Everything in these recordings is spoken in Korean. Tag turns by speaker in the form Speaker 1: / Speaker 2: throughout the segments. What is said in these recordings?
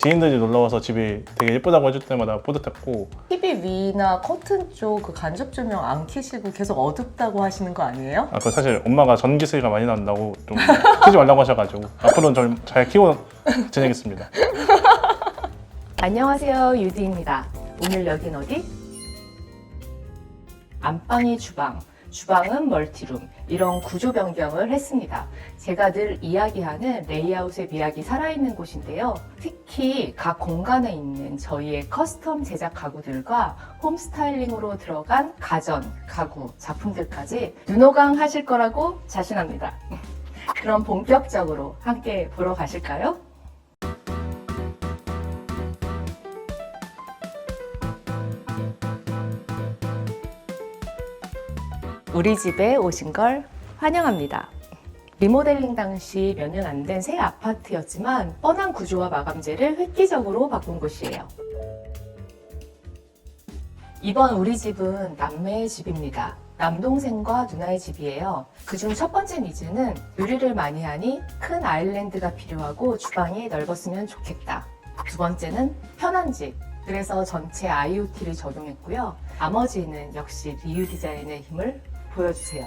Speaker 1: 지인들이 놀러와서 집이 되게 예쁘다고 해줄 때마다 뿌듯했고,
Speaker 2: TV 위나 커튼 쪽 그 간접 조명 안 켜시고 계속 어둡다고 하시는 거 아니에요?
Speaker 1: 그 사실 엄마가 전기세가 많이 난다고 좀 키지 말라고 하셔가지고 앞으로는 좀 잘 키워 지내겠습니다.
Speaker 2: 안녕하세요, 유디입니다. 오늘 여긴 어디? 안방이 주방, 주방은 멀티룸, 이런 구조 변경을 했습니다. 제가 늘 이야기하는 레이아웃의 미학이 살아있는 곳인데요. 특히 각 공간에 있는 저희의 커스텀 제작 가구들과 홈 스타일링으로 들어간 가전, 가구, 작품들까지 눈호강 하실 거라고 자신합니다. 그럼 본격적으로 함께 보러 가실까요? 우리 집에 오신 걸 환영합니다. 리모델링 당시 몇 년 안 된 새 아파트였지만 뻔한 구조와 마감재를 획기적으로 바꾼 곳이에요. 이번 우리 집은 남매의 집입니다. 남동생과 누나의 집이에요. 그중 첫 번째 니즈는 요리를 많이 하니 큰 아일랜드가 필요하고 주방이 넓었으면 좋겠다. 두 번째는 편한 집. 그래서 전체 IoT를 적용했고요. 나머지는 역시 리유 디자인의 힘을 보여주세요.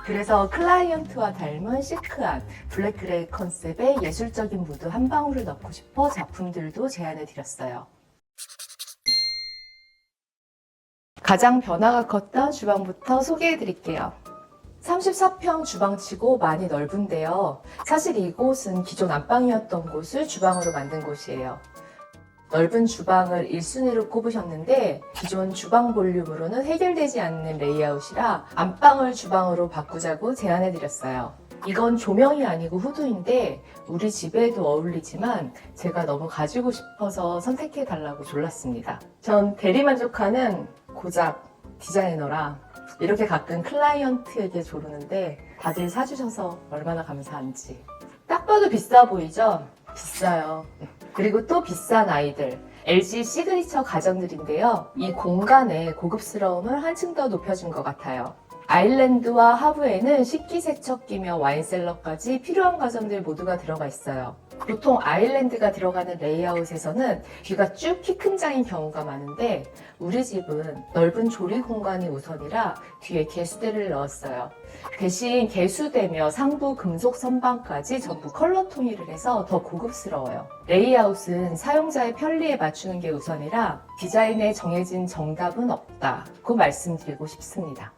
Speaker 2: 그래서 클라이언트와 닮은 시크한 블랙그레이 컨셉의 예술적인 무드 한 방울을 넣고 싶어 작품들도 제안해 드렸어요. 가장 변화가 컸던 주방부터 소개해 드릴게요. 34평 주방치고 많이 넓은데요. 사실 이곳은 기존 안방이었던 곳을 주방으로 만든 곳이에요. 넓은 주방을 1순위로 꼽으셨는데 기존 주방 볼륨으로는 해결되지 않는 레이아웃이라 안방을 주방으로 바꾸자고 제안해드렸어요. 이건 조명이 아니고 후드인데 우리 집에도 어울리지만 제가 너무 가지고 싶어서 선택해달라고 졸랐습니다. 전 대리만족하는 고작 디자이너라 이렇게 가끔 클라이언트에게 조르는데 다들 사주셔서 얼마나 감사한지. 딱 봐도 비싸 보이죠? 비싸요. 그리고 또 비싼 아이들, LG 시그니처 가전들인데요. 이 공간의 고급스러움을 한층 더 높여준 것 같아요. 아일랜드와 하부에는 식기세척기며 와인셀러까지 필요한 가전들 모두가 들어가 있어요. 보통 아일랜드가 들어가는 레이아웃에서는 뒤가 쭉 키 큰 장인 경우가 많은데 우리 집은 넓은 조리 공간이 우선이라 뒤에 개수대를 넣었어요. 대신 개수대며 상부 금속 선반까지 전부 컬러 통일을 해서 더 고급스러워요. 레이아웃은 사용자의 편리에 맞추는 게 우선이라 디자인에 정해진 정답은 없다고 말씀드리고 싶습니다.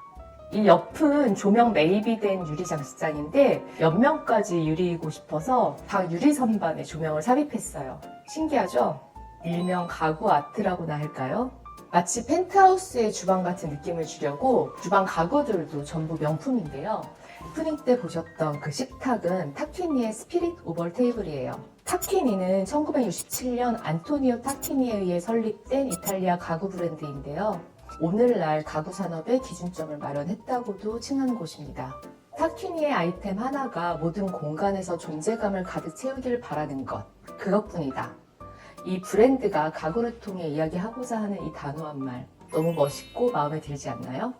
Speaker 2: 이 옆은 조명 매입이 된 유리 장식장인데 옆면까지 유리이고 싶어서 각 유리 선반에 조명을 삽입했어요. 신기하죠? 일명 가구 아트라고나 할까요? 마치 펜트하우스의 주방 같은 느낌을 주려고 주방 가구들도 전부 명품인데요. 오프닝 때 보셨던 그 식탁은 타퀴니의 스피릿 오벌 테이블이에요. 타퀴니는 1967년 안토니오 타퀴니에 의해 설립된 이탈리아 가구 브랜드인데요. 오늘날 가구 산업의 기준점을 마련했다고도 칭하는 곳입니다. 타퀴니의 아이템 하나가 모든 공간에서 존재감을 가득 채우기를 바라는 것, 그것뿐이다. 이 브랜드가 가구를 통해 이야기하고자 하는 이 단호한 말, 너무 멋있고 마음에 들지 않나요?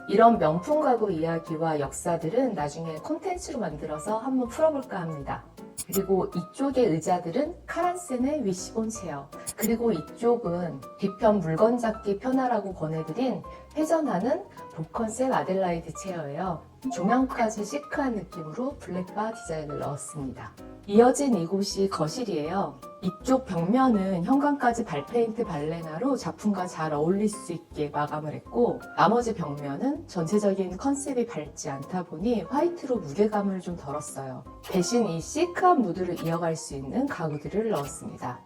Speaker 2: 이런 명품 가구 이야기와 역사들은 나중에 콘텐츠로 만들어서 한번 풀어볼까 합니다. 그리고 이쪽의 의자들은 카란센의 위시본 체어, 그리고 이쪽은 뒤편 물건 잡기 편하라고 권해드린 회전하는 복컨셉 아델라이드 체어예요. 조명까지 시크한 느낌으로 블랙바 디자인을 넣었습니다. 이어진 이곳이 거실이에요. 이쪽 벽면은 현관까지 발페인트 발레나로 작품과 잘 어울릴 수 있게 마감을 했고 나머지 벽면은 전체적인 컨셉이 밝지 않다 보니 화이트로 무게감을 좀 덜었어요. 대신 이 시크한 무드를 이어갈 수 있는 가구들을 넣었습니다.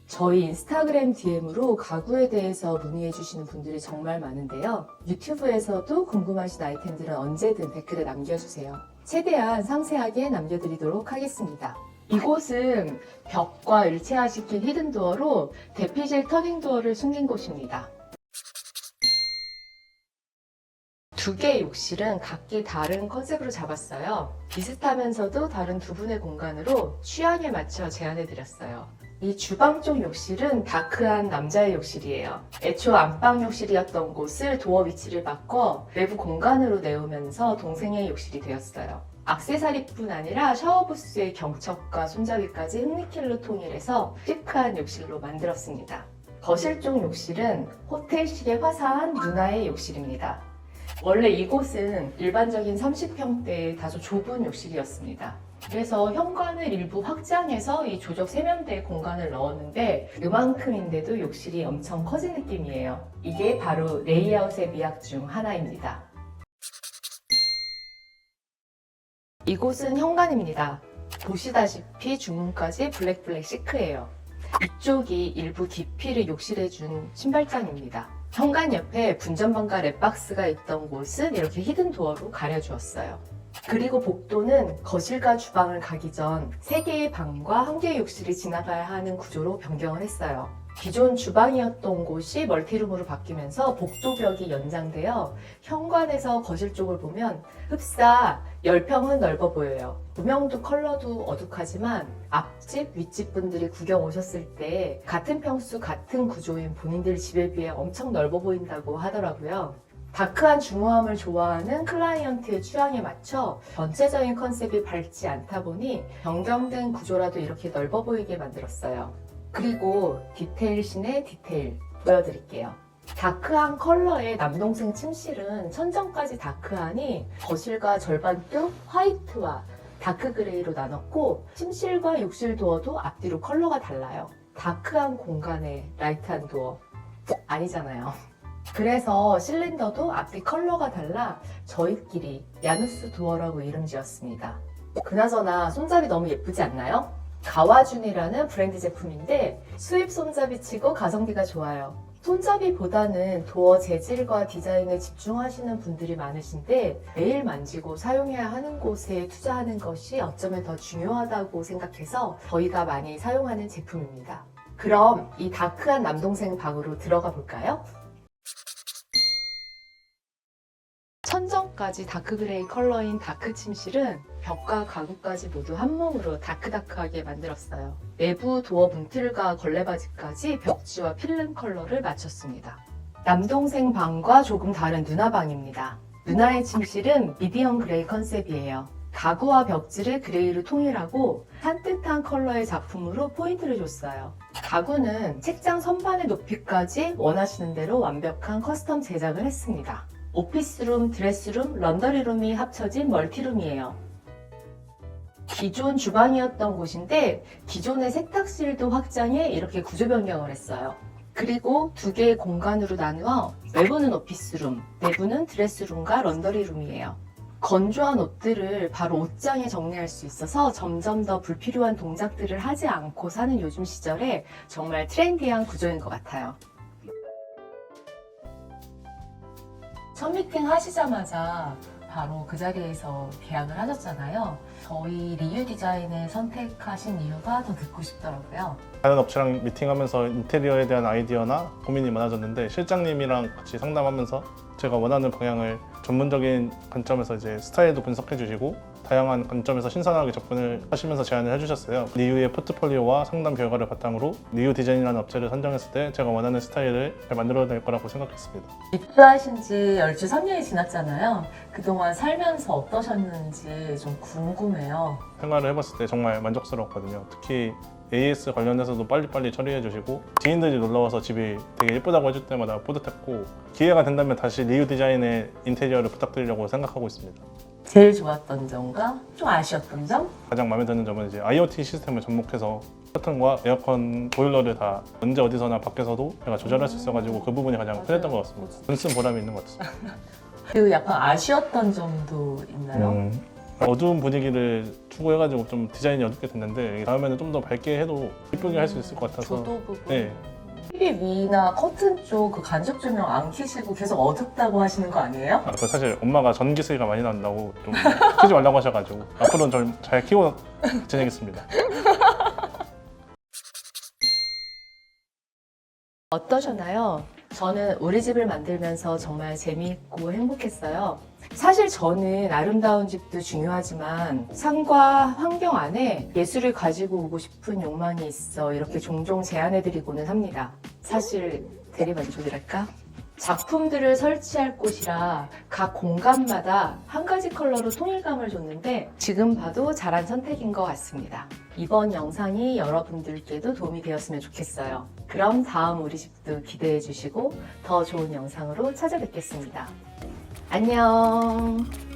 Speaker 2: 저희 인스타그램 DM으로 가구에 대해서 문의해 주시는 분들이 정말 많은데요. 유튜브에서도 궁금하신 아이템들은 언제든 댓글에 남겨주세요. 최대한 상세하게 남겨드리도록 하겠습니다. 이곳은 벽과 일체화시킨 히든도어로 대피질 터닝도어를 숨긴 곳입니다. 두 개의 욕실은 각기 다른 컨셉으로 잡았어요. 비슷하면서도 다른 두 분의 공간으로 취향에 맞춰 제안해드렸어요. 이 주방 쪽 욕실은 다크한 남자의 욕실이에요. 애초 안방 욕실이었던 곳을 도어 위치를 바꿔 외부 공간으로 내오면서 동생의 욕실이 되었어요. 액세서리뿐 아니라 샤워부스의 경첩과 손잡이까지 흠리킬로 통일해서 시크한 욕실로 만들었습니다. 거실 쪽 욕실은 호텔식의 화사한 누나의 욕실입니다. 원래 이곳은 일반적인 30평대의 다소 좁은 욕실이었습니다. 그래서 현관을 일부 확장해서 이 조적 세면대 공간을 넣었는데 이만큼인데도 욕실이 엄청 커진 느낌이에요. 이게 바로 레이아웃의 미학 중 하나입니다. 이곳은 현관입니다. 보시다시피 중문까지 블랙 시크해요. 이쪽이 일부 깊이를 욕실해준 신발장입니다. 현관 옆에 분전반과 랩박스가 있던 곳은 이렇게 히든 도어로 가려주었어요. 그리고 복도는 거실과 주방을 가기 전 3개의 방과 1개의 욕실이 지나가야 하는 구조로 변경을 했어요. 기존 주방이었던 곳이 멀티룸으로 바뀌면서 복도벽이 연장되어 현관에서 거실 쪽을 보면 흡사 10평은 넓어 보여요. 조명도 컬러도 어둑하지만 앞집, 윗집 분들이 구경 오셨을 때 같은 평수, 같은 구조인 본인들 집에 비해 엄청 넓어 보인다고 하더라고요. 다크한 중후함을 좋아하는 클라이언트의 취향에 맞춰 전체적인 컨셉이 밝지 않다 보니 변경된 구조라도 이렇게 넓어 보이게 만들었어요. 그리고 디테일신의 디테일 보여드릴게요. 다크한 컬러의 남동생 침실은 천정까지 다크하니 거실과 절반쪽 화이트와 다크 그레이로 나눴고 침실과 욕실 도어도 앞뒤로 컬러가 달라요. 다크한 공간에 라이트한 도어 아니잖아요. 그래서 실린더도 앞뒤 컬러가 달라 저희끼리 야누스 도어라고 이름 지었습니다. 그나저나 손잡이 너무 예쁘지 않나요? 가와준이라는 브랜드 제품인데 수입 손잡이치고 가성비가 좋아요. 손잡이보다는 도어 재질과 디자인에 집중하시는 분들이 많으신데 매일 만지고 사용해야 하는 곳에 투자하는 것이 어쩌면 더 중요하다고 생각해서 저희가 많이 사용하는 제품입니다. 그럼 이 다크한 남동생 방으로 들어가 볼까요? 천정까지 다크그레이 컬러인 다크 침실은 벽과 가구까지 모두 한몸으로 다크다크하게 만들었어요. 내부 도어 문틀과 걸레바지까지 벽지와 필름 컬러를 맞췄습니다. 남동생 방과 조금 다른 누나 방입니다. 누나의 침실은 미디엄 그레이 컨셉이에요. 가구와 벽지를 그레이로 통일하고 산뜻한 컬러의 작품으로 포인트를 줬어요. 가구는 책장 선반의 높이까지 원하시는 대로 완벽한 커스텀 제작을 했습니다. 오피스룸, 드레스룸, 런더리룸이 합쳐진 멀티룸이에요. 기존 주방이었던 곳인데 기존의 세탁실도 확장해 이렇게 구조 변경을 했어요. 그리고 2개의 공간으로 나누어 외부는 오피스룸, 내부는 드레스룸과 런더리룸이에요. 건조한 옷들을 바로 옷장에 정리할 수 있어서 점점 더 불필요한 동작들을 하지 않고 사는 요즘 시절에 정말 트렌디한 구조인 것 같아요. 첫 미팅 하시자마자 바로 그 자리에서 계약을 하셨잖아요. 저희 리유 디자인을 선택하신 이유가 더 듣고 싶더라고요.
Speaker 1: 다른 업체랑 미팅하면서 인테리어에 대한 아이디어나 고민이 많아졌는데 실장님이랑 같이 상담하면서 제가 원하는 방향을 전문적인 관점에서 이제 스타일도 분석해 주시고 다양한 관점에서 신선하게 접근을 하시면서 제안을 해주셨어요. 리유의 포트폴리오와 상담 결과를 바탕으로 리유 디자인이라는 업체를 선정했을 때 제가 원하는 스타일을 잘 만들어낼 거라고 생각했습니다.
Speaker 2: 입사하신 지 얼추 3년이 지났잖아요. 그동안 살면서 어떠셨는지 좀 궁금해요.
Speaker 1: 생활을 해봤을 때 정말 만족스러웠거든요. 특히 AS 관련해서도 빨리빨리 처리해 주시고 지인들이 놀러와서 집이 되게 예쁘다고 해줄 때마다 뿌듯했고 기회가 된다면 다시 리유 디자인의 인테리어를 부탁드리려고 생각하고 있습니다.
Speaker 2: 제일 좋았던 점과 좀 아쉬웠던 점?
Speaker 1: 가장 마음에 드는 점은 이제 IoT 시스템을 접목해서 커튼과 에어컨 보일러를 다 언제 어디서나 밖에서도 제가 조절할 수 있어가지고 그 부분이 가장 편했던 것 같습니다. 돈 쓴 보람이 있는 것 같습니다.
Speaker 2: 그리고 약간 아쉬웠던 점도 있나요?
Speaker 1: 어두운 분위기를 추구해가지고 좀 디자인이 어둡게 됐는데 다음에는 좀 더 밝게 해도 예쁘게 할 수 있을 것 같아서
Speaker 2: 조도 부분.
Speaker 1: 네.
Speaker 2: TV 위나 커튼 쪽 그 간접 조명 안 켜시고 계속 어둡다고 하시는 거 아니에요?
Speaker 1: 그 사실 엄마가 전기세가 많이 난다고 좀 켜지 말라고 하셔가지고 앞으로는 좀 잘 키워 지내겠습니다. 어떠셨나요?
Speaker 2: 저는 우리 집을 만들면서 정말 재미있고 행복했어요. 사실 저는 아름다운 집도 중요하지만 삶과 환경 안에 예술을 가지고 오고 싶은 욕망이 있어 이렇게 종종 제안해드리고는 합니다. 사실 대리만족이랄까? 작품들을 설치할 곳이라 각 공간마다 한 가지 컬러로 통일감을 줬는데 지금 봐도 잘한 선택인 것 같습니다. 이번 영상이 여러분들께도 도움이 되었으면 좋겠어요. 그럼 다음 우리 집도 기대해 주시고 더 좋은 영상으로 찾아뵙겠습니다. 안녕.